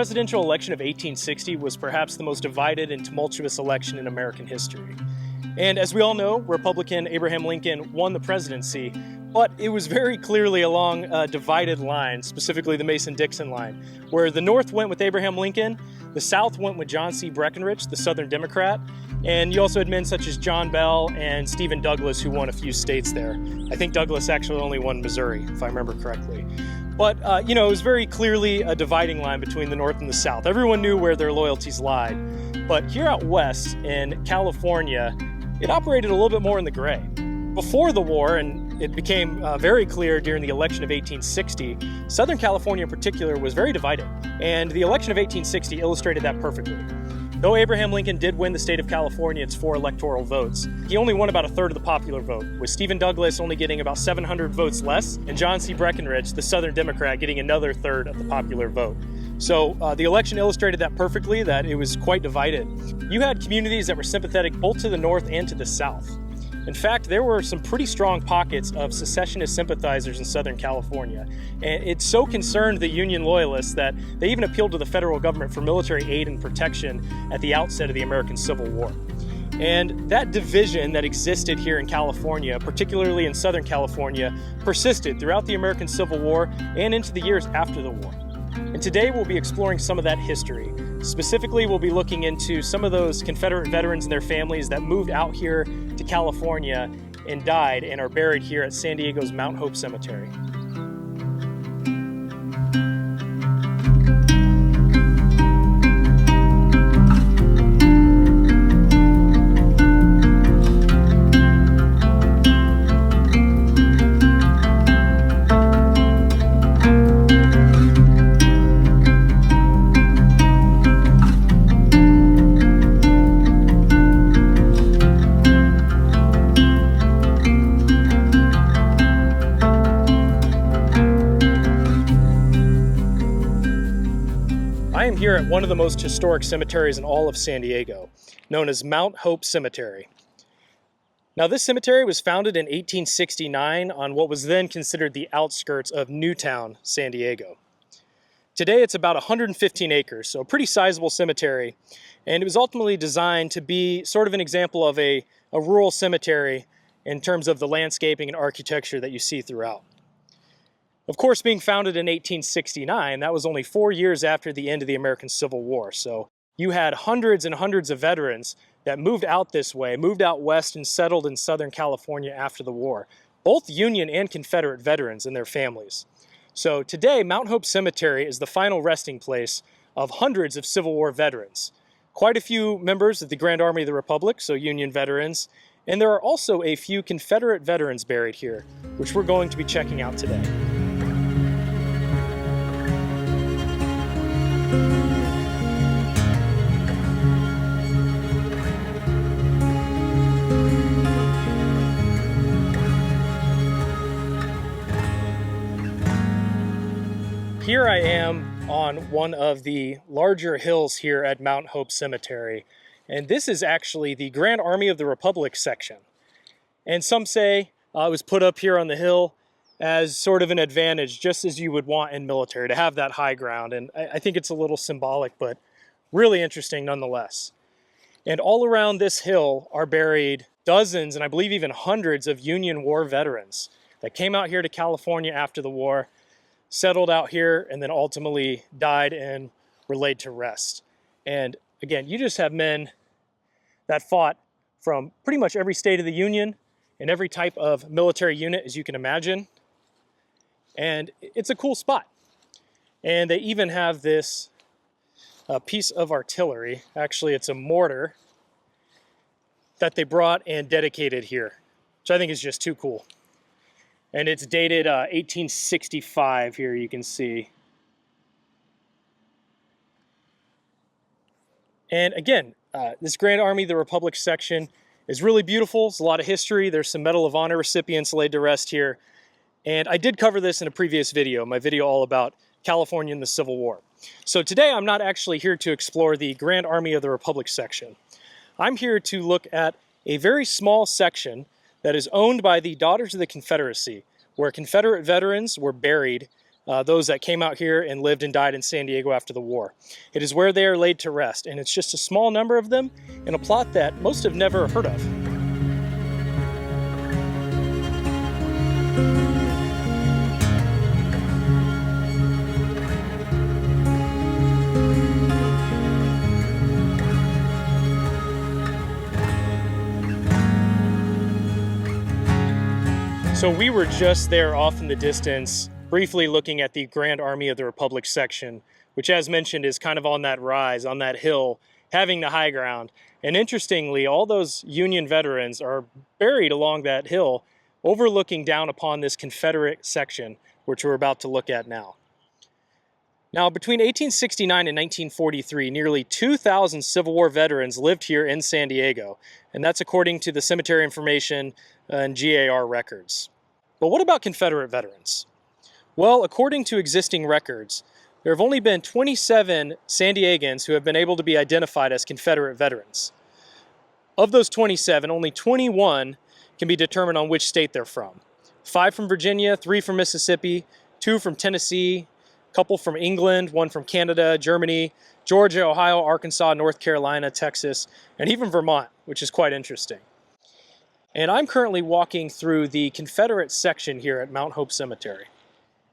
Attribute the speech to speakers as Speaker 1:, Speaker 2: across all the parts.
Speaker 1: presidential election of 1860 was perhaps the most divided and tumultuous election in American history. And as we all know, Republican Abraham Lincoln won the presidency, but it was very clearly along a divided line, specifically the Mason-Dixon line, where the North went with Abraham Lincoln, the South went with John C. Breckinridge, the Southern Democrat, and you also had men such as John Bell and Stephen Douglas who won a few states there. I think Douglas actually only won Missouri, if I remember correctly. But, it was very clearly a dividing line between the North and the South. Everyone knew where their loyalties lied. But here out west in California, it operated a little bit more in the gray. Before the war, and it became very clear during the election of 1860, Southern California in particular was very divided. And the election of 1860 illustrated that perfectly. Though Abraham Lincoln did win the state of California its 4 electoral votes, he only won about a third of the popular vote, with Stephen Douglas only getting about 700 votes less, and John C. Breckinridge, the Southern Democrat, getting another third of the popular vote. So the election illustrated that perfectly, that it was quite divided. You had communities that were sympathetic both to the North and to the South. In fact, there were some pretty strong pockets of secessionist sympathizers in Southern California. And it so concerned the Union loyalists that they even appealed to the federal government for military aid and protection at the outset of the American Civil War. And that division that existed here in California, particularly in Southern California, persisted throughout the American Civil War and into the years after the war. And today we'll be exploring some of that history. Specifically, we'll be looking into some of those Confederate veterans and their families that moved out here to California and died and are buried here at San Diego's Mount Hope Cemetery. I am here at one of the most historic cemeteries in all of San Diego, known as Mount Hope Cemetery. Now, this cemetery was founded in 1869 on what was then considered the outskirts of Newtown, San Diego. Today, it's about 115 acres, so a pretty sizable cemetery, and it was ultimately designed to be sort of an example of a rural cemetery in terms of the landscaping and architecture that you see throughout. Of course, being founded in 1869, that was only 4 years after the end of the American Civil War. So you had hundreds and hundreds of veterans that moved out this way, moved out west and settled in Southern California after the war, both Union and Confederate veterans and their families. So today, Mount Hope Cemetery is the final resting place of hundreds of Civil War veterans. Quite a few members of the Grand Army of the Republic, so Union veterans, and there are also a few Confederate veterans buried here, which we're going to be checking out today. Here I am on one of the larger hills here at Mount Hope Cemetery, and this is actually the Grand Army of the Republic section. And some say it was put up here on the hill as sort of an advantage, just as you would want in military, to have that high ground. And I think it's a little symbolic, but really interesting nonetheless. And all around this hill are buried dozens, and I believe even hundreds of Union War veterans that came out here to California after the war, settled out here, and then ultimately died and were laid to rest. And again, you just have men that fought from pretty much every state of the Union and every type of military unit as you can imagine. And it's a cool spot. And they even have this piece of artillery. Actually, it's a mortar that they brought and dedicated here, which I think is just too cool. And it's dated 1865 here, you can see. And again, this Grand Army of the Republic section is really beautiful. It's a lot of history. There's some Medal of Honor recipients laid to rest here. And I did cover this in a previous video, my video all about California and the Civil War. So today I'm not actually here to explore the Grand Army of the Republic section. I'm here to look at a very small section that is owned by the Daughters of the Confederacy, where Confederate veterans were buried those that came out here and lived and died in San Diego after the war. It is where they are laid to rest, and it's just a small number of them in a plot that most have never heard of. So we were just there off in the distance, briefly looking at the Grand Army of the Republic section, which, as mentioned, is kind of on that rise, on that hill, having the high ground. And interestingly, all those Union veterans are buried along that hill, overlooking down upon this Confederate section, which we're about to look at now. Now, between 1869 and 1943, nearly 2,000 Civil War veterans lived here in San Diego, and that's according to the cemetery information and GAR records. But what about Confederate veterans? Well, according to existing records, there have only been 27 San Diegans who have been able to be identified as Confederate veterans. Of those 27, only 21 can be determined on which state they're from. 5 from Virginia, 3 from Mississippi, 2 from Tennessee, a couple from England, 1 from Canada, Germany, Georgia, Ohio, Arkansas, North Carolina, Texas, and even Vermont, which is quite interesting. And I'm currently walking through the Confederate section here at Mount Hope Cemetery.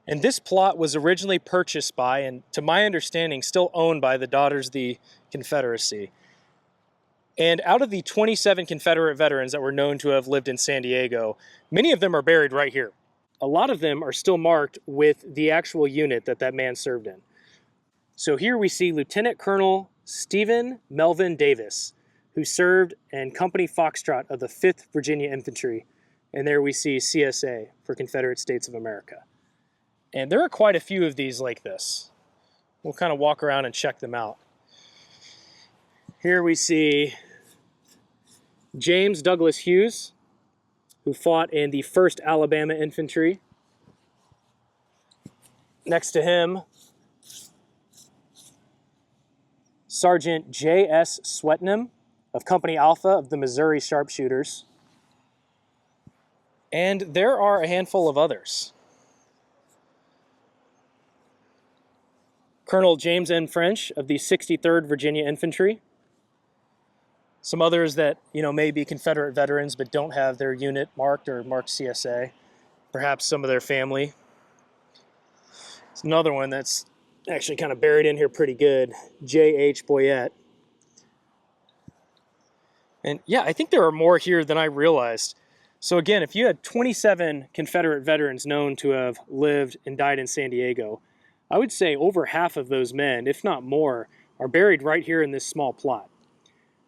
Speaker 1: And this plot was originally purchased by, and to my understanding, still owned by the Daughters of the Confederacy. And out of the 27 Confederate veterans that were known to have lived in San Diego, many of them are buried right here. A lot of them are still marked with the actual unit that man served in. So here we see Lieutenant Colonel Stephen Melvin Davis, who served in Company Foxtrot of the 5th Virginia Infantry. And there we see CSA for Confederate States of America. And there are quite a few of these like this. We'll kind of walk around and check them out. Here we see James Douglas Hughes, who fought in the 1st Alabama Infantry. Next to him, Sergeant J.S. Swetnam of Company Alpha of the Missouri Sharpshooters. And there are a handful of others. Colonel James N. French of the 63rd Virginia Infantry. Some others that, may be Confederate veterans but don't have their unit marked or marked CSA. Perhaps some of their family. It's another one that's actually kind of buried in here pretty good. J.H. Boyette. And yeah, I think there are more here than I realized. So again, if you had 27 Confederate veterans known to have lived and died in San Diego, I would say over half of those men, if not more, are buried right here in this small plot.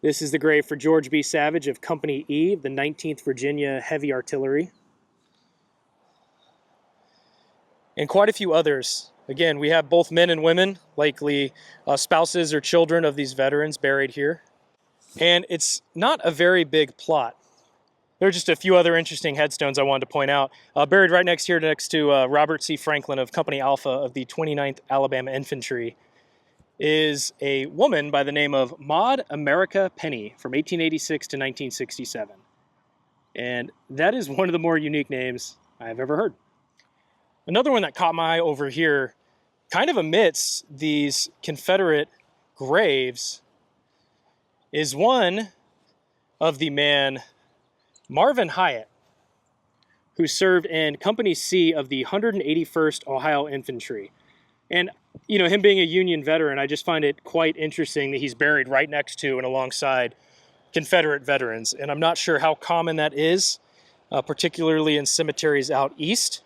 Speaker 1: This is the grave for George B. Savage of Company E, the 19th Virginia Heavy Artillery. And quite a few others. Again, we have both men and women, likely spouses or children of these veterans buried here. And it's not a very big plot. There are just a few other interesting headstones I wanted to point out. Buried right next to Robert C. Franklin of Company Alpha of the 29th Alabama Infantry is a woman by the name of Maud America Penny from 1886 to 1967. And that is one of the more unique names I've ever heard. Another one that caught my eye over here, kind of amidst these Confederate graves, is one of the man Marvin Hyatt, who served in Company C of the 181st Ohio Infantry. And, him being a Union veteran, I just find it quite interesting that he's buried right next to and alongside Confederate veterans. And I'm not sure how common that is, particularly in cemeteries out east.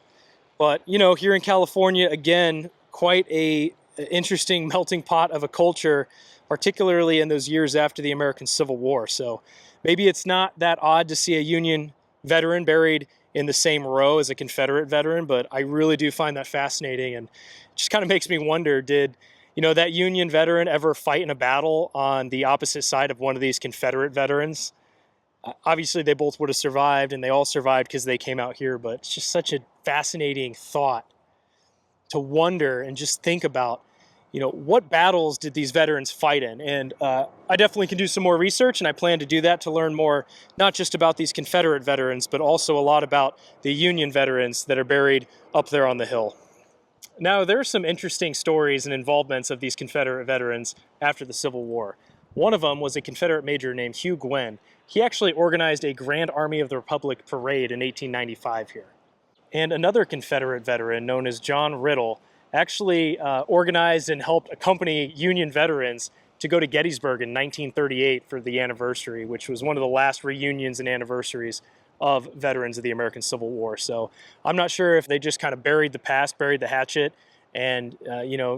Speaker 1: But, here in California, again, quite a interesting melting pot of a culture, particularly in those years after the American Civil War. So maybe it's not that odd to see a Union veteran buried in the same row as a Confederate veteran, but I really do find that fascinating, and it just kind of makes me wonder, did that Union veteran ever fight in a battle on the opposite side of one of these Confederate veterans? Obviously, they both would have survived, and they all survived because they came out here, but it's just such a fascinating thought to wonder and just think about, what battles did these veterans fight in? And I definitely can do some more research, and I plan to do that to learn more, not just about these Confederate veterans, but also a lot about the Union veterans that are buried up there on the hill. Now, there are some interesting stories and involvements of these Confederate veterans after the Civil War. One of them was a Confederate major named Hugh Gwynn. He actually organized a Grand Army of the Republic parade in 1895 here. And another Confederate veteran known as John Riddle actually organized and helped accompany Union veterans to go to Gettysburg in 1938 for the anniversary, which was one of the last reunions and anniversaries of veterans of the American Civil War. So I'm not sure if they just kind of buried the past, buried the hatchet, and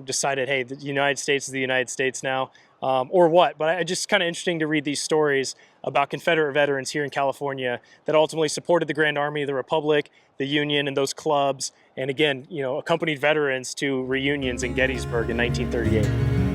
Speaker 1: decided, hey, the United States is the United States now, or what. But it's just kind of interesting to read these stories about Confederate veterans here in California that ultimately supported the Grand Army of the Republic, the Union, and those clubs, and again, accompanied veterans to reunions in Gettysburg in 1938.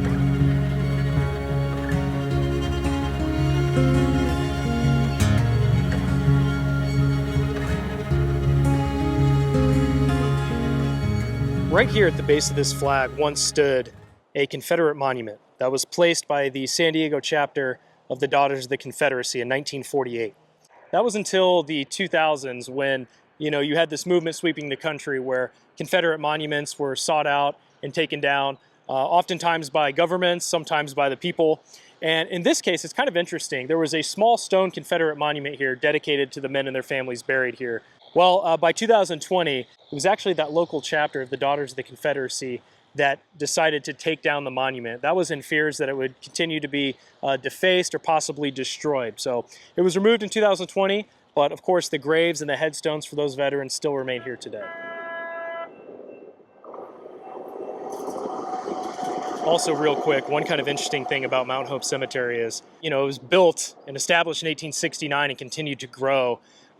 Speaker 1: Right here at the base of this flag once stood a Confederate monument that was placed by the San Diego chapter of the Daughters of the Confederacy in 1948. That was until the 2000s when you had this movement sweeping the country where Confederate monuments were sought out and taken down, oftentimes by governments, sometimes by the people. And in this case, it's kind of interesting. There was a small stone Confederate monument here dedicated to the men and their families buried here. Well, by 2020, it was actually that local chapter of the Daughters of the Confederacy that decided to take down the monument. That was in fears that it would continue to be defaced or possibly destroyed. So it was removed in 2020, but of course the graves and the headstones for those veterans still remain here today. Also, real quick, one kind of interesting thing about Mount Hope Cemetery is, it was built and established in 1869 and continued to grow.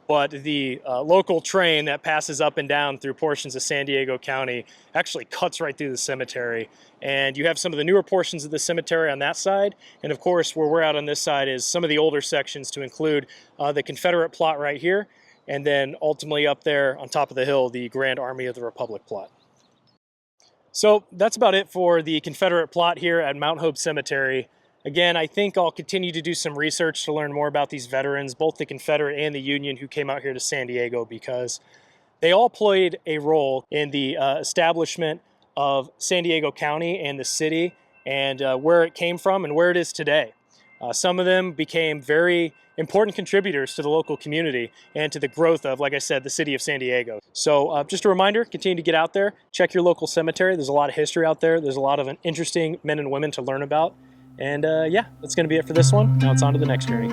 Speaker 1: But the local train that passes up and down through portions of San Diego County actually cuts right through the cemetery. And you have some of the newer portions of the cemetery on that side. And of course, where we're out on this side is some of the older sections to include the Confederate plot right here. And then ultimately up there on top of the hill, the Grand Army of the Republic plot. So that's about it for the Confederate plot here at Mount Hope Cemetery. Again, I think I'll continue to do some research to learn more about these veterans, both the Confederate and the Union, who came out here to San Diego, because they all played a role in the establishment of San Diego County and the city, and where it came from and where it is today. Some of them became very important contributors to the local community and to the growth of, like I said, the city of San Diego. So just a reminder, continue to get out there, check your local cemetery. There's a lot of history out there. There's a lot of interesting men and women to learn about. And yeah, that's going to be it for this one. Now it's on to the next journey.